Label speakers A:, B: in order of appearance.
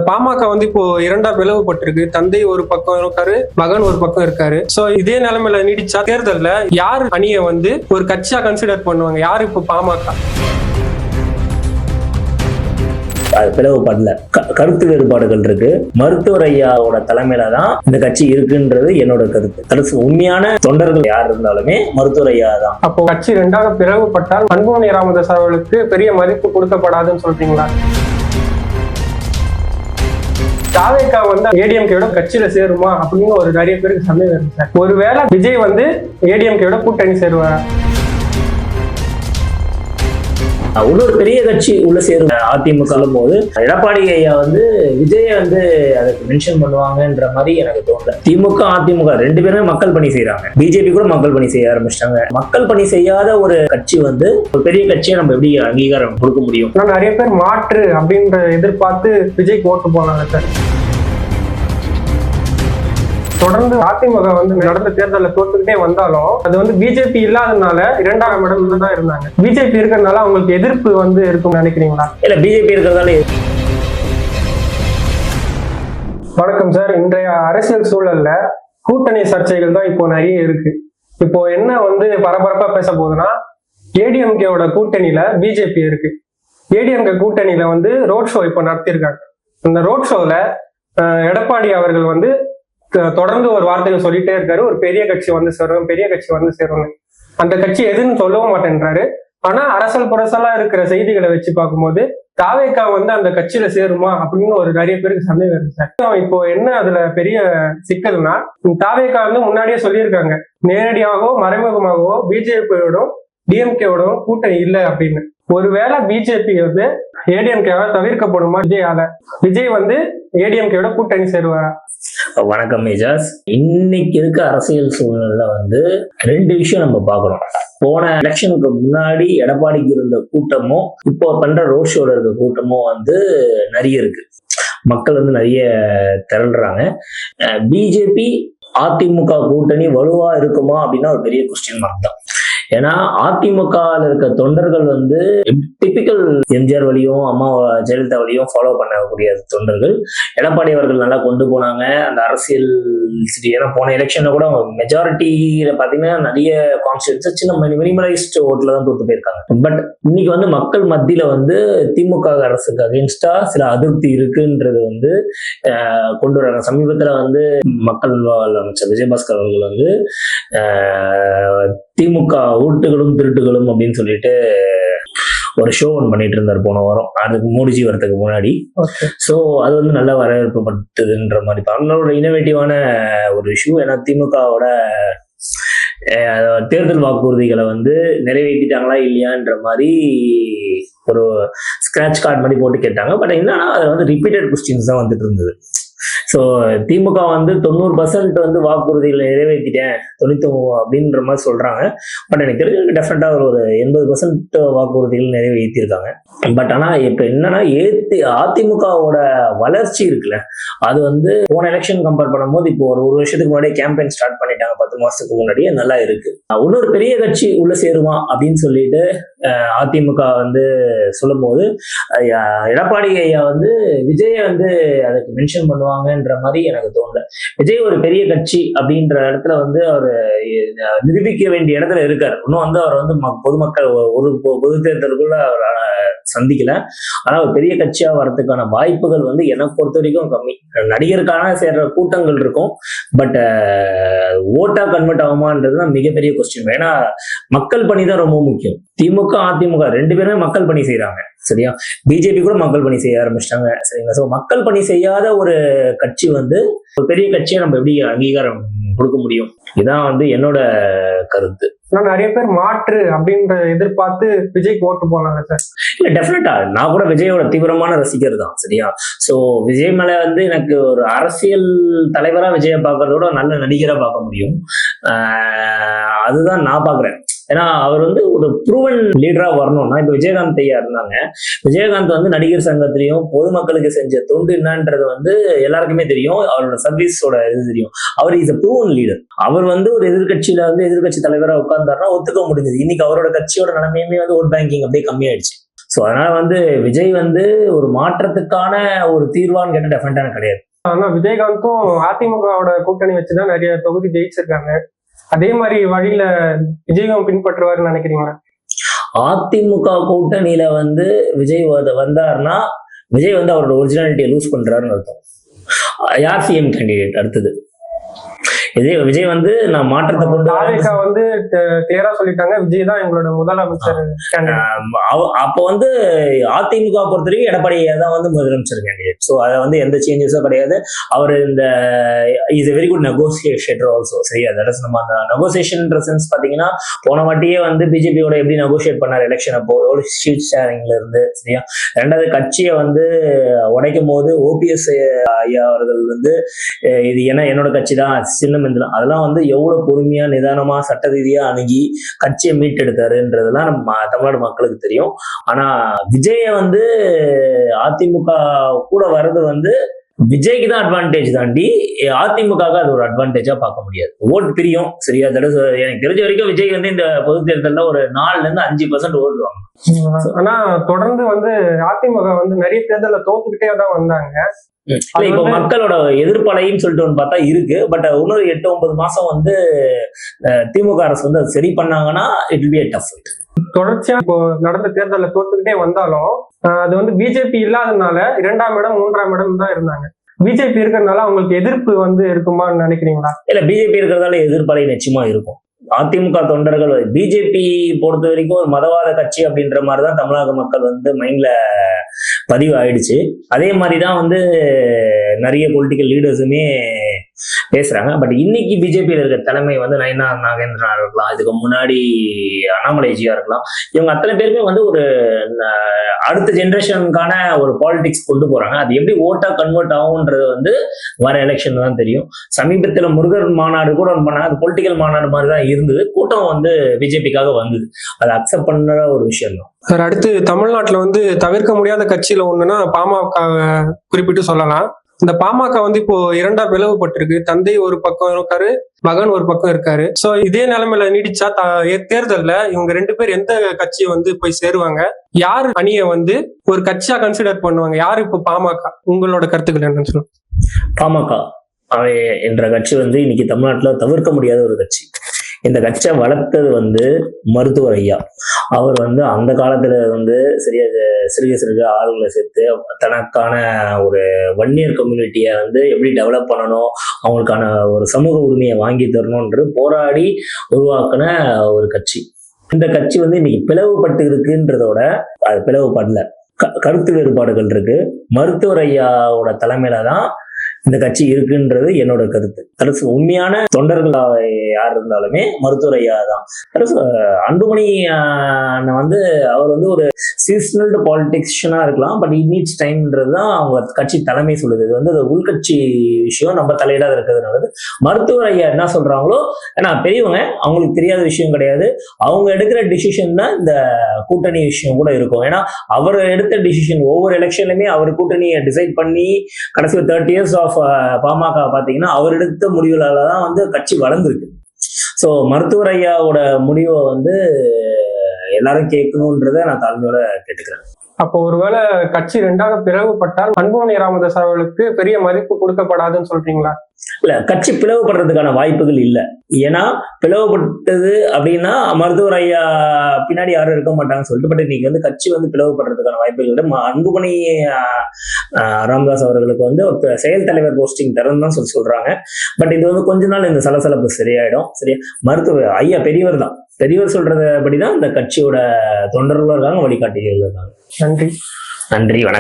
A: பாமக வந்து இப்போ இரண்டா பிளவுபட்டிருக்கு. தந்தை ஒரு பக்கம் இருக்காரு, மகன் ஒரு பக்கம் இருக்காரு. சோ இதே நிலைமையில நீடிச்சா தேர்தல்ல யார் அணியை வந்து ஒரு கட்சியா கன்சிடர் பண்ணுவாங்க? யாரு இப்போ பாமக?
B: பிளவுபடல, கருத்து வேறுபாடுகள் இருக்கு. மருத்துவர் ஐயாவோட தலைமையில தான் இந்த கட்சி இருக்குன்றது என்னோட கருத்து. உண்மையான தொண்டர்கள் யார் இருந்தாலுமே மருத்துவர் ஐயா தான்.
A: அப்போ கட்சி ரெண்டாக பிளவுபட்டால் அன்புமணி ராமதாஸ் அவர்களுக்கு பெரிய மதிப்பு கொடுக்கப்படாதுன்னு சொல்றீங்களா? தாவேகா வந்து ஏடிஎம்கேயோட கட்சியில சேருமா அப்படின்னு ஒரு நிறைய பேருக்கு சந்தேகம் இருக்கு சார். ஒருவேளை விஜய் வந்து ஏடிஎம்கேயோட கூட்டணி சேருவாரா?
B: இன்னொரு பெரிய கட்சி உள்ள சேரும் அதிமுக சொல்லும் போது எடப்பாடி ஐயா வந்து விஜய வந்து அதுக்கு மென்ஷன் பண்ணுவாங்கன்ற மாதிரி எனக்கு தோணல. திமுக அதிமுக ரெண்டு பேருமே மக்கள் பணி செய்யறாங்க. பிஜேபி கூட மக்கள் பணி செய்ய ஆரம்பிச்சிட்டாங்க. மக்கள் பணி செய்யாத ஒரு கட்சி வந்து ஒரு பெரிய கட்சியை நம்ம எப்படி அங்கீகாரம் கொடுக்க முடியும்?
A: நிறைய பேர் மாற்று அப்படின்ற எதிர்பார்த்து விஜய்க்கு ஓட்டு போனாங்க சார். தொடர்ந்து அதிமுக வந்து நடந்த தேர்தலில் தோத்துக்கிட்டே வந்தாலும் அது வந்து பிஜேபி இல்லாதனால இரண்டாம் இடத்துல தான் இருந்தாங்க. பிஜேபி இருக்கிறதுனால அவங்களுக்கு எதிர்ப்பு வந்து இருக்கும்னு நினைக்கிறீங்களா?
B: இல்ல, பிஜேபி இருக்கிறதால.
A: வணக்கம் சார். இன்றைய அரசியல் சூழல்ல கூட்டணி சர்ச்சைகள் தான் இப்போ நிறைய இருக்கு. இப்போ என்ன வந்து பரபரப்பா பேச போகுதுன்னா, ஏடிஎம்கேவோட கூட்டணியில பிஜேபி இருக்கு. ஏடிஎம்கே கூட்டணியில வந்து ரோட் ஷோ இப்போ நடத்தியிருக்காங்க. அந்த ரோட் ஷோல எடப்பாடி அவர்கள் வந்து தொடர்ந்து ஒரு வார்த்தைகள் சொல்லிட்டே இருக்காரு, ஒரு பெரிய கட்சி வந்து சேரும், பெரிய கட்சி வந்து சேரும்னு. அந்த கட்சி எதுன்னு சொல்லவும் மாட்டேன்றாரு. ஆனா அரசல் புரசலா இருக்கிற செய்திகளை வச்சு பார்க்கும்போது தாவேகா வந்து அந்த கட்சியில சேருமா அப்படின்னு ஒரு நிறைய பேருக்கு சந்தேகம் இருக்கு சார். இப்போ என்ன அதுல பெரிய சிக்கல்னா, தாவேகா வந்து முன்னாடியே சொல்லியிருக்காங்க, நேரடியாகவோ மறைமுகமாகவோ பிஜேபியோடும் டிஎம்கேவோடும் கூட்டணி இல்லை அப்படின்னு. ஒருவேளை பிஜேபி வந்து ஏடிஎம்கேவை தவிர்க்கப்படுமா விஜயால? விஜய் வந்து ஏடிஎம்கேவோட கூட்டணி சேருவாரா?
B: வணக்கம் ஏஜாஸ். இன்னைக்கு இருக்க அரசியல் சூழ்நிலை வந்து ரெண்டு விஷயம் நம்ம பார்க்கணும். போன எலெக்ஷனுக்கு முன்னாடி எடப்பாடிக்கு இருந்த கூட்டமும் இப்போ பண்ற ரோட் ஷோல இருக்க கூட்டமும் வந்து நிறைய இருக்கு. மக்கள் வந்து நிறைய திரள்றாங்க. பிஜேபி அதிமுக கூட்டணி வலுவா இருக்குமா அப்படின்னா ஒரு பெரிய கொஸ்டின் மார்க் தான். ஏன்னா அதிமுகவில் இருக்க தொண்டர்கள் வந்து டிபிக்கல் எம்ஜிஆர் வழியும் அம்மா ஜெயலலிதா வழியும் ஃபாலோ பண்ணக்கூடிய தொண்டர்கள். எடப்பாடி அவர்கள் நல்லா கொண்டு போனாங்க அந்த அரசியல். ஏன்னா போன எலெக்ஷன்ல கூட மெஜாரிட்டியில பாத்தீங்கன்னா நிறைய கான்ஸ்டியூன்ஸ் சின்ன மினிமலைஸ்ட் ஓட்டுல தான் தோத்து போயிருக்காங்க. பட் இன்னைக்கு வந்து மக்கள் மத்தியில வந்து திமுக அரசுக்கு அகேன்ஸ்டா சில அதிருப்தி இருக்குன்றது வந்து கொண்டு வராங்க. சமீபத்துல வந்து மக்கள் அமைச்சர் விஜயபாஸ்கர் அவர்கள் வந்து திமுக ஊட்டுகளும் திருட்டுகளும் அப்படின்னு சொல்லிட்டு ஒரு ஷோ ஒன்று பண்ணிட்டு இருந்தார் போன வாரம், அதுக்கு மோடிஜி வரதுக்கு முன்னாடி. ஸோ அது வந்து நல்லா வரவேற்படுத்துதுன்ற மாதிரி அவங்களோட இனோவேட்டிவான ஒரு இஷ்யூ. ஏன்னா திமுகவோட தேர்தல் வாக்குறுதிகளை வந்து நிறைவேற்றிட்டாங்களா இல்லையான்ற மாதிரி ஒரு ஸ்கிராட்ச் கார்டு மாதிரி போட்டு கேட்டாங்க. பட் என்னன்னா அது வந்து ரிப்பீட்டட் கொஸ்டின்ஸ் தான் வந்துட்டு இருந்தது. ஸோ திமுக வந்து 90% வந்து வாக்குறுதிகளை நிறைவேற்றிட்டேன் 99 அப்படின்ற மாதிரி சொல்றாங்க. பட் எனக்கு தெரிஞ்சு டெஃபினட்டா ஒரு 80% வாக்குறுதிகள் நிறைவேற்றிருக்காங்க. பட் ஆனா இப்ப என்னன்னா அதிமுகவோட வளர்ச்சி இருக்குல்ல, அது வந்து போன எலெக்ஷன் கம்பேர் பண்ணும்போது இப்போ ஒரு வருஷத்துக்கு முன்னாடியே கேம்பெயின் ஸ்டார்ட் பண்ணிட்டாங்க. 10 மாசத்துக்கு முன்னாடியே நல்லா இருக்கு. இன்னொரு பெரிய கட்சி உள்ள சேருமா அப்படின்னு சொல்லிட்டு அதிமுக வந்து சொல்லும் போது எடப்பாடி ஐயா வந்து விஜய வந்து அதுக்கு மென்ஷன் பண்ணுவாங்கன்ற மாதிரி எனக்கு தோணல. விஜய் ஒரு பெரிய கட்சி அப்படின்ற இடத்துல வந்து அவர் நிரூபிக்க வேண்டிய இடத்துல இருக்காரு. இன்னும் வந்து அவர் வந்து பொதுமக்கள் ஒரு பொது தேர்தலுக்குள்ள அவர் சந்திக்கல. ஆனா ஒரு பெரிய கட்சியா வர்றதுக்கான வாய்ப்புகள் வந்து எனக்கு பொறுத்த வரைக்கும் கம்மி. நடிகருக்கான சேர்ற கூட்டங்கள் இருக்கும், பட் ஓட்டா கன்வெர்ட் ஆகுமான்றது மிகப்பெரிய கொஸ்டின். ஏன்னா மக்கள் பணி தான் ரொம்ப முக்கியம். திமுக அதிமுக ரெண்டு பேருமே மக்கள் பணி செய்யறாங்க, சரியா? பிஜேபி கூட மக்கள் பணி செய்ய ஆரம்பிச்சிட்டாங்க, சரிங்களா? ஸோ மக்கள் பணி செய்யாத ஒரு கட்சி வந்து ஒரு பெரிய கட்சியை நம்ம எப்படி அங்கீகாரம் கொடுக்க முடியும்? இதான் வந்து என்னோட கருத்து.
A: நிறைய பேர் மாற்று அப்படின்ற எதிர்பார்த்து விஜய்க்கு ஓட்டு போனாங்க சார்.
B: இல்ல, டெஃபினட்டா நான் கூட விஜயோட தீவிரமான ரசிகர் தான், சரியா? சோ விஜய் மேல வந்து எனக்கு ஒரு அரசியல் தலைவரா விஜயை பார்க்கறதோட நல்ல நடிகரா பார்க்க முடியும். அதுதான் நான் பாக்குறேன். ஏன்னா அவர் வந்து ஒரு ப்ரூவன் லீடரா வரணும்னா, இப்ப விஜயகாந்த் ஐயா இருந்தாங்க. விஜயகாந்த் வந்து நடிகர் சங்கத்திலையும் பொதுமக்களுக்கு செஞ்ச தொண்டு என்னன்றது வந்து எல்லாருக்குமே தெரியும். அவரோட சர்வீஸோட இது தெரியும். அவர் இஸ் a proven லீடர். அவர் வந்து ஒரு எதிர்கட்சியில வந்து எதிர்கட்சி தலைவரா உட்கார்ந்தாருன்னா ஒத்துக்க முடிஞ்சது. இன்னைக்கு அவரோட கட்சியோட நிலைமையுமே வந்து ஓட் பேங்கிங் அப்படியே கம்மியாயிடுச்சு. ஸோ அதனால வந்து விஜய் வந்து ஒரு மாற்றத்துக்கான ஒரு தீர்வான்னு கேட்ட டெஃபினட்டான கிடையாது.
A: ஆனா விஜயகாந்தும் அதிமுகவோட கூட்டணி வச்சுதான் நிறைய தொகுதி ஜெயிச்சிருக்காங்க. அதே மாதிரி வழியில விஜயும் பின்பற்றுவாருன்னு நினைக்கிறீங்களா?
B: அதிமுக கூட்டணியில வந்து விஜய் வந்தாருன்னா விஜய் வந்து அவரோட ஒரிஜினாலிட்டியை லூஸ் பண்றாருன்னு அர்த்தம். யார் சிஎம் கேண்டிடேட் அடுத்தது? விஜய் வந்து நான் மாற்றத்தை கொண்டு
A: வந்து கிளியரா சொல்லிட்டாங்க, விஜய் தான் எங்களோட முதலமைச்சர்.
B: அப்போ வந்து அதிமுக பொறுத்த வரைக்கும் எடப்பாடியை தான் வந்து முதலமைச்சர் கேண்டிடேட். ஸோ அதை வந்து எந்த சேஞ்சஸும் கிடையாது. அவர் இந்த is a very good negotiator also. சரியா, தட் நம்ம அந்த நெகோசியேஷன் சென்ஸ் பார்த்தீங்கன்னா போன வாட்டியே வந்து பிஜேபியோட எப்படி நெகோசியேட் பண்ணார் எலெக்ஷன் அப்போ, எவ்வளோ ஷீட் ஷேரிங்ல இருந்து. சரியா, ரெண்டாவது கட்சியை வந்து உடைக்கும் போது ஓபிஎஸ் ஐயா அவர்கள் வந்து இது என்னோட கட்சி தான் சின்ன அதெல்லாம் வந்து எவ்வளவு பொறுமையா நிதானமா சட்ட ரீதியா அணுகி கட்சியை மீட்டெடுத்தாருன்றதெல்லாம் நம்ம தமிழ்நாடு மக்களுக்கு தெரியும். ஆனா விஜய வந்து அதிமுக கூட வர்றது வந்து விஜய்க்கு தான் அட்வான்டேஜ் தாண்டி அதிமுகவுக்கு அது ஒரு அட்வான்டேஜா பார்க்க முடியாது. ஓட்டு பிரியும். சரியா, எனக்கு தெரிஞ்ச வரைக்கும் விஜய் வந்து இந்த பொது தேர்தலில் ஒரு 4% ஓட்டு வாங்க.
A: ஆனா தொடர்ந்து வந்து அதிமுக வந்து நிறைய தேர்தல தோத்துக்கிட்டே தான் வந்தாங்க.
B: இப்போ மக்களோட எதிர்ப்பலைன்னு சொல்லிட்டு ஒன்று பார்த்தா இருக்கு. பட் இன்னொரு 8-9 மாசம் வந்து திமுக அரசு வந்து அது சரி பண்ணாங்கன்னா it will be a tough fight.
A: தொடர்ச்சியா இப்போ நடந்த தேர்தலில் தோத்துக்கிட்டே வந்தாலும் அது வந்து பிஜேபி இல்லாதனால 2ஆம் இடம் 3ஆம் இடம் தான் இருந்தாங்க. பிஜேபி இருக்கிறதுனால அவங்களுக்கு எதிர்ப்பு வந்து இருக்குமான்னு நினைக்கிறீங்களா?
B: இல்ல, பிஜேபி இருக்கிறதால எதிர்ப்பலை நிச்சயமா இருக்கும். அதிமுக தொண்டர்கள் பிஜேபி பொறுத்த வரைக்கும் ஒரு மதவாத கட்சி அப்படின்ற மாதிரிதான் தமிழக மக்கள் வந்து மைண்ட்ல பதிவு ஆயிடுச்சு. அதே மாதிரிதான் வந்து நிறைய பொலிட்டிக்கல் லீடர்ஸுமே பேசுறாங்க. பட் இன்னைக்கு பிஜேபியில் இருக்க தலைமை வந்து நயனா நாகேந்திரனா இருக்கலாம், இதுக்கு முன்னாடி அண்ணாமலைஜியா இருக்கலாம், இவங்க அத்தனை பேருமே வந்து ஒரு அடுத்த ஜென்ரேஷனுக்கான ஒரு பாலிடிக்ஸ் கொண்டு போறாங்க. அது எப்படி ஓட்டா கன்வெர்ட் ஆகும்ன்றது வந்து வர எலெக்ஷன் தான் தெரியும். சமீபத்தில் முருகர் மாநாடு கூட பண்ணாங்க, அது பொலிட்டிக்கல் மாநாடு மாதிரி தான் இருந்தது. கூட்டம் வந்து பிஜேபிக்காக வந்தது, அதை அக்செப்ட் பண்ற ஒரு விஷயம் தான்.
A: சார், அடுத்து தமிழ்நாட்டுல வந்து தவிர்க்க முடியாத கட்சியில ஒண்ணுன்னா பாமக குறிப்பிட்டு சொல்லலாம். இந்த பாமக வந்து இப்போ 2ஆ பிளவுபட்டிருக்கு. தந்தை ஒரு பக்கம் இருக்காரு, மகன் ஒரு பக்கம் இருக்காரு. சோ இதே நிலைமையில நீடிச்சா தேர்தல்ல இவங்க 2 பேர் எந்த கட்சியை வந்து போய் சேருவாங்க? யாரு அணியை வந்து ஒரு கட்சியா கன்சிடர் பண்ணுவாங்க? யாரு இப்போ பாமக? உங்களோட கருத்துக்கள் என்னன்னு சொல்லுங்க.
B: பாமக என்ற கட்சி வந்து இன்னைக்கு தமிழ்நாட்டுல தவிர்க்க முடியாத ஒரு கட்சி. இந்த கட்சியை வளர்த்தது வந்து மருத்துவர் ஐயா. அவர் வந்து அந்த காலத்துல வந்து சிறுக ஆளுங்களை சேர்த்து தனக்கான ஒரு வன்னியர் கம்யூனிட்டியை வந்து எப்படி டெவலப் பண்ணணும், அவங்களுக்கான ஒரு சமூக உரிமையை வாங்கி தரணும்ன்றது போராடி உருவாக்குன ஒரு கட்சி. இந்த கட்சி வந்து இன்னைக்கு பிளவுபட்டு இருக்குன்றதோட அது பிளவுபடல, கருத்து வேறுபாடுகள் இருக்கு. மருத்துவர் ஐயாவோட தலைமையில தான் இந்த கட்சி இருக்குன்றது என்னோட கருத்து. அரசு உண்மையான தொண்டர்கள் யார் இருந்தாலுமே மருத்துவர் ஐயா தான். அன்புமணி வந்து அவர் வந்து ஒரு சீசனல் பாலிடிக்ஷனா இருக்கலாம், பட் இட் நீட்ஸ் டைம்ன்றது தான் அவங்க கட்சி தலைமை சொல்லுது. இது வந்து உள்கட்சி விஷயம், நம்ம தலையிடாத இருக்கிறதுனால மருத்துவர் ஐயா என்ன சொல்றாங்களோ, ஏன்னா பெரியவங்க, அவங்களுக்கு தெரியாத விஷயம் கிடையாது. அவங்க எடுக்கிற டிசிஷன் தான் இந்த கூட்டணி விஷயம் கூட இருக்கும். ஏன்னா அவர் எடுத்த டிசிஷன் ஒவ்வொரு எலெக்ஷன்லயுமே அவர் கூட்டணியை டிசைட் பண்ணி கடைசி 30 years ஆஃப் பாமக பாத்தீங்கன்னா அவர் எடுத்த முடிவுகளால தான் வந்து கட்சி வளர்ந்துருக்கு. ஸோ மருத்துவர் ஐயாவோட முடிவை வந்து எல்லாரும் கேட்கணுன்றத நான் தாழ்மையோட கேட்டுக்கிறேன்.
A: அப்போ ஒருவேளை கட்சி 2ஆக பிளவுபட்டால் அன்புமணி ராமதாஸ் அவர்களுக்கு பெரிய மதிப்பு கொடுக்கப்படாதுன்னு சொல்றீங்களா?
B: இல்ல, கட்சி பிளவுபடுறதுக்கான வாய்ப்புகள் இல்லை. ஏன்னா பிளவுபட்டது அப்படின்னா மருத்துவர் ஐயா பின்னாடி யாரும் இருக்க மாட்டாங்கன்னு சொல்லிட்டு. பட் இன்னைக்கு வந்து கட்சி வந்து பிளவுபடுறதுக்கான வாய்ப்புகள் இல்லை. அன்புமணி ராமதாஸ் அவர்களுக்கு வந்து ஒரு செயல் தலைவர் போஸ்டிங் தரன்னு தான் சொல்றாங்க. பட் இது வந்து கொஞ்ச நாள் இந்த சலசலப்பு சரியாயிடும். சரியா, மருத்துவர் ஐயா பெரியவர் தான், பெரியவர் சொல்றத படிதான் இந்த கட்சியோட தொண்டர்கள் இருக்காங்க, வழிகாட்டிகள் இருக்காங்க.
A: நன்றி.
B: நன்றி, வணக்கம்.